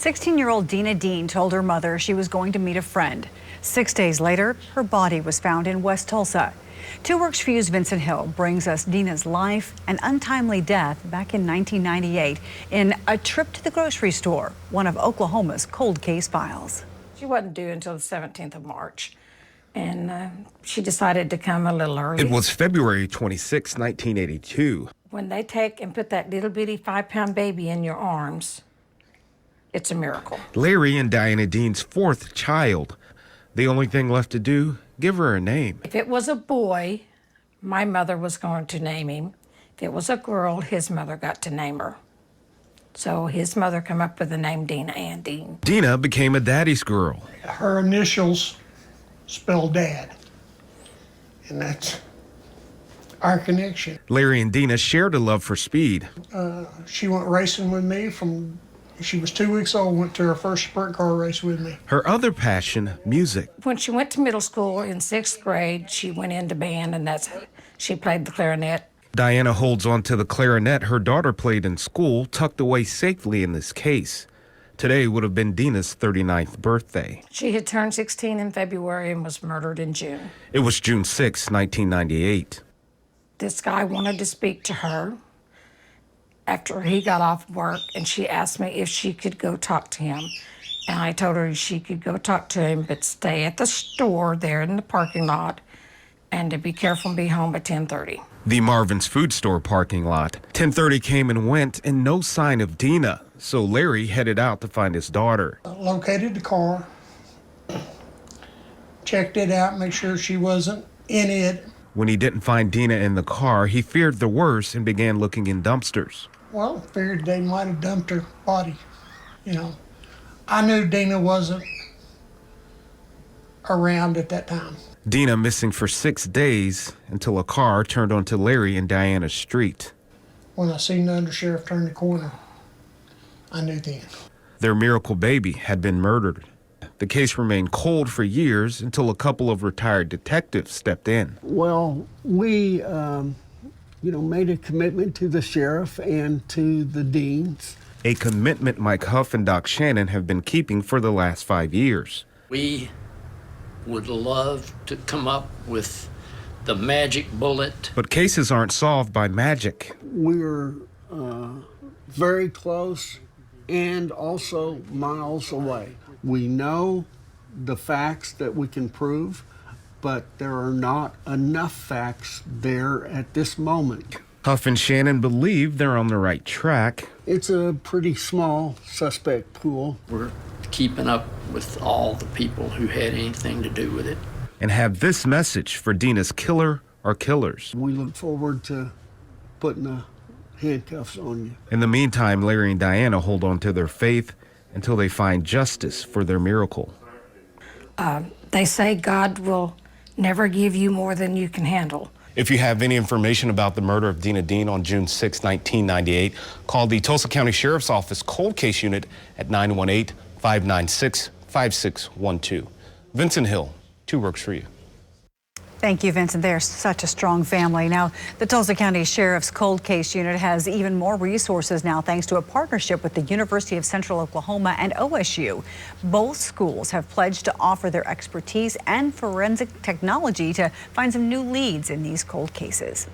16-year-old Dena Dean told her mother she was going to meet a friend. 6 days later, her body was found in West Tulsa. 2 Works for You's Vincent Hill brings us Dena's life and untimely death back in 1998 in A Trip to the Grocery Store, one of Oklahoma's cold case files. She wasn't due until the 17th of March, and she decided to come a little early. It was February 26, 1982. When they take and put that little bitty 5-pound baby in your arms, it's a miracle. Larry and Diana Dean's 4th child. The only thing left to do, give her a name. If it was a boy, my mother was going to name him. If it was a girl, his mother got to name her. So his mother came up with the name Dena and Dean. Dena became a daddy's girl. Her initials spell dad, and that's our connection. Larry and Dena shared a love for speed. She went racing with me from she was 2 weeks old, went to her first sprint car race with me. Her other passion, music. When she went to middle school in 6th grade, she went into band, and she played the clarinet. Diana holds on to the clarinet her daughter played in school, tucked away safely in this case. Today would have been Dena's 39th birthday. She had turned 16 in February and was murdered in June. It was June 6, 1998. This guy wanted to speak to her after he got off work, and she asked me if she could go talk to him. And I told her she could go talk to him, but stay at the store there in the parking lot and to be careful and be home at 10:30. The Marvin's food store parking lot. 10:30 came and went, and no sign of Dena. So Larry headed out to find his daughter. Located the car, checked it out, make sure she wasn't in it. When he didn't find Dena in the car, he feared the worst and began looking in dumpsters. Well, figured they might have dumped her body, you know. I knew Dena wasn't around at that time. Dena missing for 6 days until a car turned onto Larry and Diana's street. When I seen the undersheriff turn the corner, I knew then. Their miracle baby had been murdered. The case remained cold for years until a couple of retired detectives stepped in. Well, we, made a commitment to the sheriff and to the deans. A commitment Mike Huff and Doc Shannon have been keeping for the last 5 years. We would love to come up with the magic bullet. But cases aren't solved by magic. We're very close and also miles away. We know the facts that we can prove, but there are not enough facts there at this moment. Huff and Shannon believe they're on the right track. It's a pretty small suspect pool. We're keeping up with all the people who had anything to do with it. And have this message for Dena's killer or killers. We look forward to putting the handcuffs on you. In the meantime, Larry and Diana hold on to their faith until they find justice for their miracle. They say God will never give you more than you can handle. If you have any information about the murder of Dena Dean on June 6, 1998, call the Tulsa County Sheriff's Office Cold Case Unit at 918-596-5612. Vincent Hill, 2 Works for You. Thank you, Vincent. They're such a strong family. Now, the Tulsa County Sheriff's Cold Case Unit has even more resources now thanks to a partnership with the University of Central Oklahoma and OSU. Both schools have pledged to offer their expertise and forensic technology to find some new leads in these cold cases.